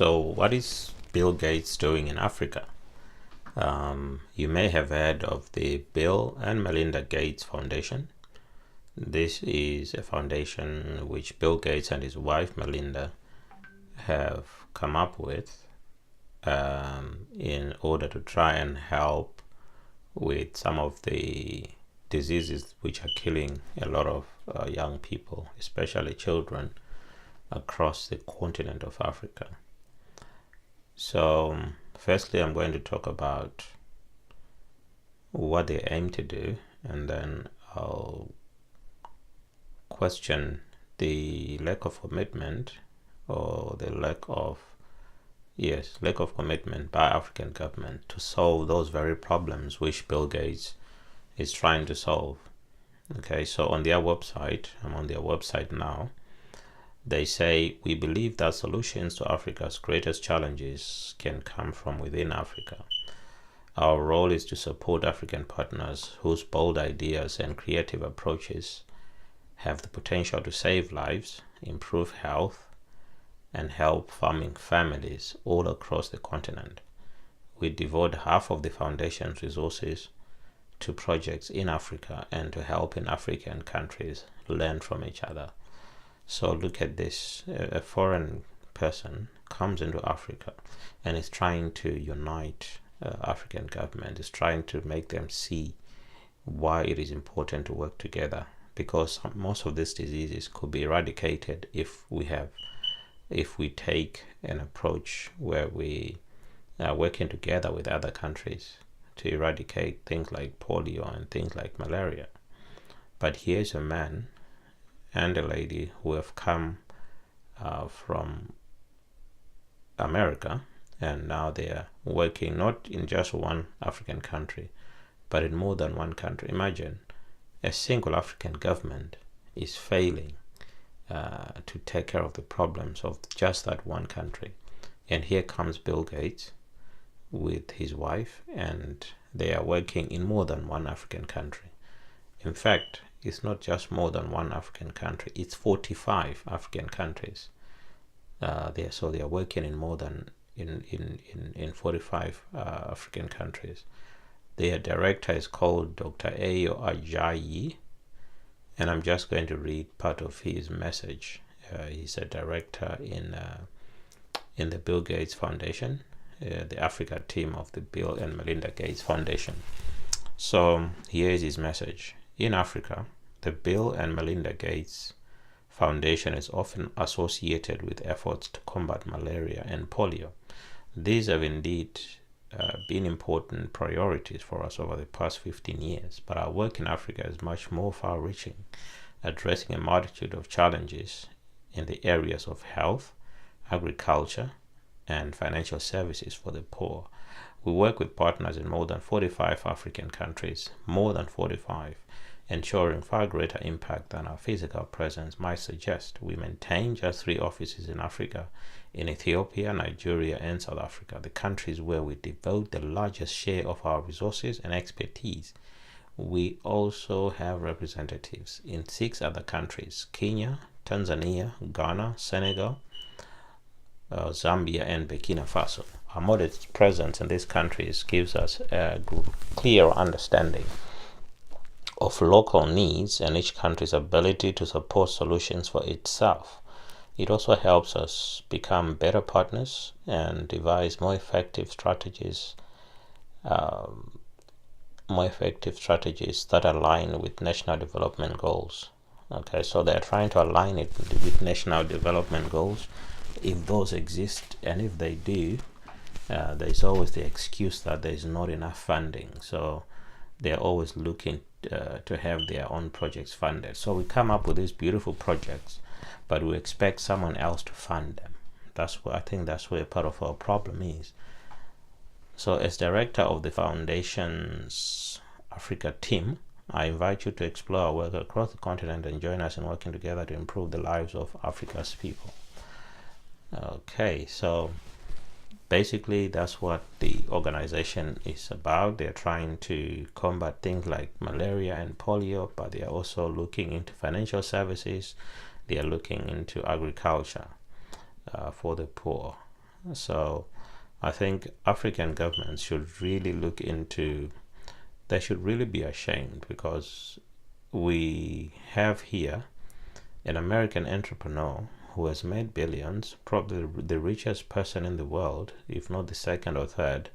So what is Bill Gates doing in Africa? You may have heard of the Bill and Melinda Gates Foundation. This is a foundation which Bill Gates and his wife Melinda have come up with in order to try and help with some of the diseases which are killing a lot of young people, especially children, across the continent of Africa. So firstly, I'm going to talk about what they aim to do, and then I'll question the lack of commitment or the lack of commitment by African government to solve those very problems which Bill Gates is trying to solve. Okay, so on their website, I'm on their website now, they say, we believe that solutions to Africa's greatest challenges can come from within Africa. Our role is to support African partners whose bold ideas and creative approaches have the potential to save lives, improve health, and help farming families all across the continent. We devote half of the foundation's resources to projects in Africa and to helping African countries learn from each other. So look at this, a foreign person comes into Africa and is trying to unite African government, is trying to make them see why it is important to work together, because most of these diseases could be eradicated if we take an approach where we are working together with other countries to eradicate things like polio and things like malaria. But here's a man and a lady who have come from America, and now they are working not in just one African country, but in more than one country. Imagine a single African government is failing to take care of the problems of just that one country. And here comes Bill Gates with his wife, and they are working in more than one African country. In fact, it's not just more than one African country, it's 45 African countries. So they are working in more than in 45 African countries. Their director is called Dr. Ayo Ajayi, and I'm just going to read part of his message. He's a director in the Bill Gates Foundation, the Africa team of the Bill and Melinda Gates Foundation. So here is his message. In Africa, the Bill and Melinda Gates Foundation is often associated with efforts to combat malaria and polio. These have indeed been important priorities for us over the past 15 years, but our work in Africa is much more far-reaching, addressing a multitude of challenges in the areas of health, agriculture, and financial services for the poor. We work with partners in more than 45 African countries, ensuring far greater impact than our physical presence might suggest. We maintain just 3 offices in Africa, in Ethiopia, Nigeria, and South Africa, the countries where we devote the largest share of our resources and expertise. We also have representatives in 6 other countries: Kenya, Tanzania, Ghana, Senegal, Zambia, and Burkina Faso. Our modest presence in these countries gives us a clear understanding of local needs and each country's ability to support solutions for itself. It also helps us become better partners and devise more effective strategies that align with national development goals. Okay, so they're trying to align it with national development goals, if those exist, and if they do, there's always the excuse that there's not enough funding. So they're always looking to have their own projects funded. So we come up with these beautiful projects, but we expect someone else to fund them. I think that's where part of our problem is. So as director of the foundation's Africa team, I invite you to explore our work across the continent and join us in working together to improve the lives of Africa's people. Okay, so basically that's what the organization is about. They're trying to combat things like malaria and polio, but they are also looking into financial services. They are looking into agriculture for the poor. So I think African governments should really look into, they should really be ashamed, because we have here an American entrepreneur who has made billions, probably the richest person in the world, if not the second or third,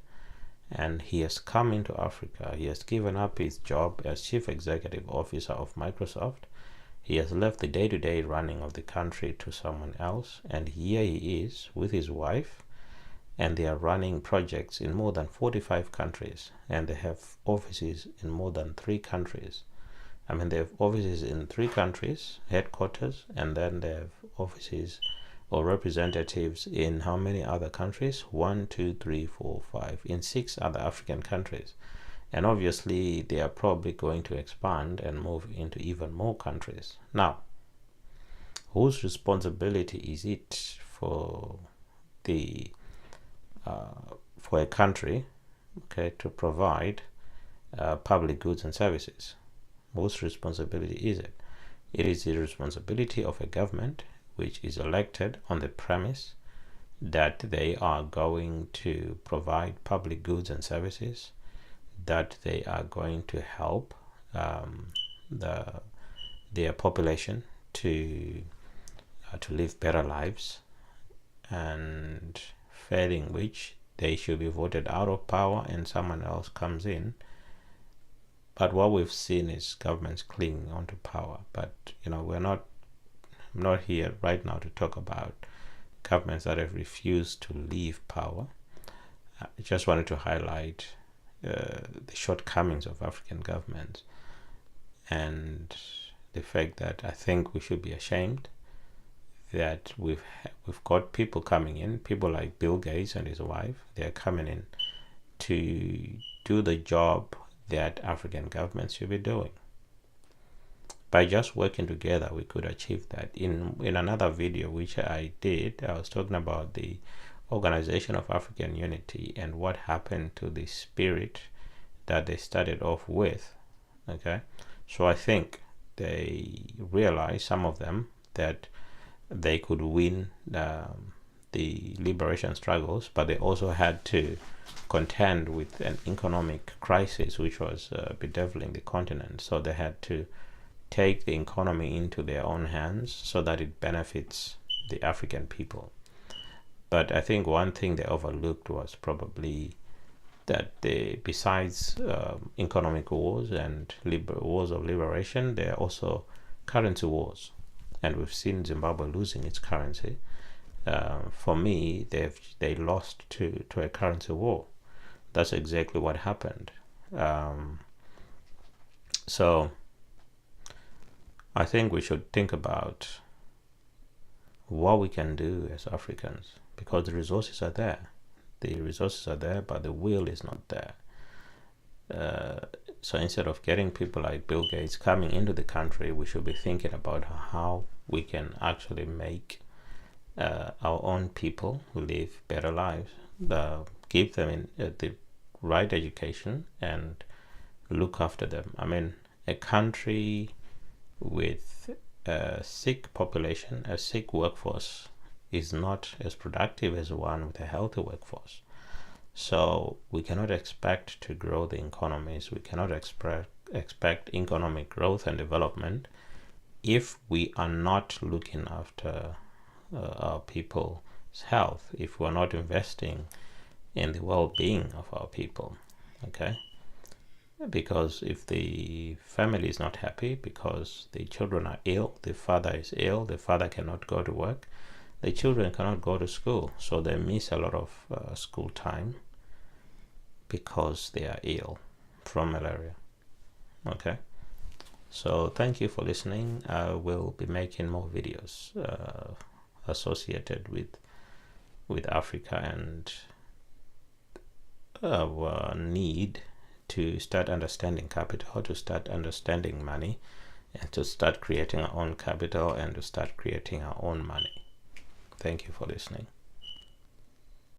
and he has come into Africa. He has given up his job as chief executive officer of Microsoft. He has left the day-to-day running of the country to someone else, and here he is with his wife, and they are running projects in more than 45 countries, and they have offices in more than 3 countries. I mean, they have offices in 3 countries, headquarters, and then they have offices or representatives in how many other countries? 1, 2, 3, 4, 5, in 6 other African countries. And obviously, they are probably going to expand and move into even more countries. Now, whose responsibility is it for the for a country, okay, to provide public goods and services? Whose responsibility is it? It is the responsibility of a government which is elected on the premise that they are going to provide public goods and services, that they are going to help their population to live better lives, and failing which they should be voted out of power and someone else comes in. But what we've seen is governments clinging onto power. But we're not here right now to talk about governments that have refused to leave power. I just wanted to highlight the shortcomings of African governments, and the fact that I think we should be ashamed that we've got people coming in, people like Bill Gates and his wife. They're coming in to do the job that African governments should be doing. By just working together, we could achieve that. In another video which I did, I was talking about the Organization of African Unity and what happened to the spirit that they started off with. Okay, so I think they realized, some of them, that they could win the liberation struggles, but they also had to contend with an economic crisis which was bedeviling the continent. So they had to take the economy into their own hands so that it benefits the African people. But I think one thing they overlooked was probably that besides economic wars and wars of liberation, there are also currency wars. And we've seen Zimbabwe losing its currency. For me, they lost to a currency war. That's exactly what happened. So I think we should think about what we can do as Africans, because the resources are there. The resources are there, but the will is not there. So instead of getting people like Bill Gates coming into the country, we should be thinking about how we can actually make our own people live better lives, give them the right education and look after them. I mean, a country with a sick population, a sick workforce, is not as productive as one with a healthy workforce. So we cannot expect to grow the economies. We cannot expect economic growth and development if we are not looking after our people's health, if we're not investing in the well-being of our people. Okay, because if the family is not happy because the children are ill, the father is ill, the father cannot go to work, the children cannot go to school, so they miss a lot of school time because they are ill from malaria. Okay, so thank you for listening. I will be making more videos associated with Africa and our need to start understanding capital, to start understanding money, and to start creating our own capital and to start creating our own money. Thank you for listening.